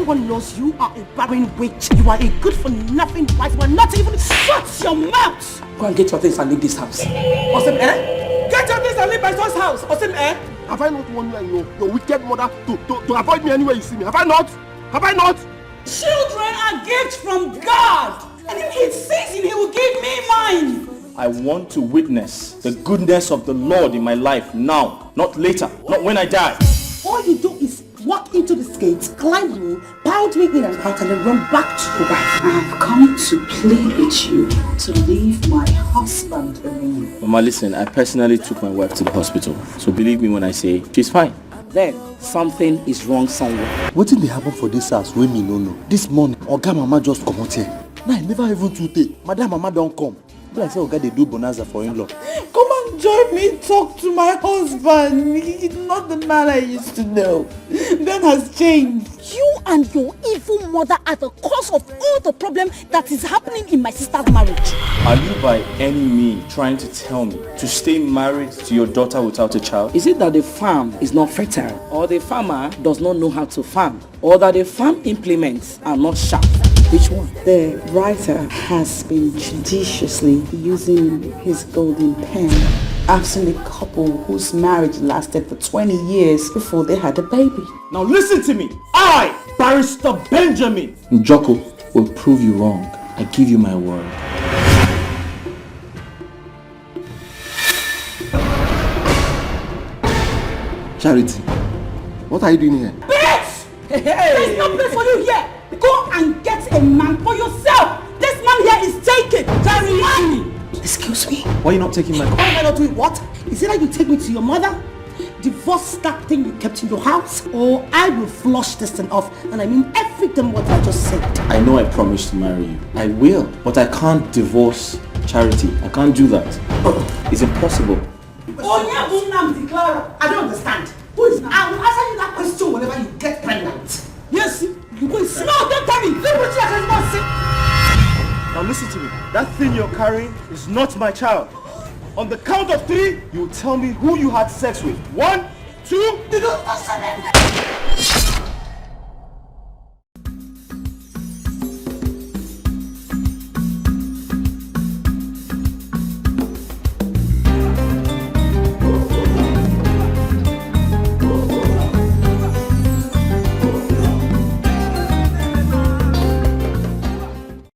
everyone knows you are a barren witch. You are a good-for-nothing wife. You are not even... Shut your mouth! Go and get your things and leave this house. Osim, Get your things and leave my son's house. Osim, Have I not warned you and your wicked mother to avoid me anywhere you see me? Have I not? Have I not? Children are gifts from God. And if he sees him, he will give me mine. I want to witness the goodness of the Lord in my life now, not later, not when I die. All you do is walk into this gate, climb me, pound me in and out, and then run back to your wife. I have come to plead with you to leave my husband alone. Mama, listen, I personally took my wife to the hospital. So believe me when I say she's fine. Then something is wrong somewhere. What did they happen for this house when me no know? This morning, Oga Mama just come out here. Now I never even to take. Madam Mama don't come. But I say Oga they do bonanza for in-law. Come and join me talk to my husband. He's not the man I used to know. Ben has changed. You and your evil mother are the cause of all the problem that is happening in my sister's marriage. Are you by any means trying to tell me to stay married to your daughter without a child? Is it that the farm is not fertile, or the farmer does not know how to farm, or that the farm implements are not sharp? Which one? The writer has been judiciously using his golden pen. I've seen a couple whose marriage lasted for 20 years before they had a baby. Now listen to me. I, Barrister Benjamin Njoko, will prove you wrong. I give you my word. Charity, what are you doing here? Bitch! There's no place for you here. Go and get a man for yourself. This man here is taken. Charity! Excuse me? Why are you not taking my call? Why am I not doing what? Is it that you take me to your mother? Divorce that thing you kept in your house? Or I will flush this thing off. And I mean every damn what I just said. I know I promised to marry you. I will. But I can't divorce Charity. I can't do that. It's impossible. I don't understand. Who is now? I will answer you that question whenever you get pregnant. Yes, you go see. No, don't tell me. Look what you are saying. Now listen to me. That thing you're carrying is not my child. On the count of 3, you will tell me who you had sex with. 1, 2...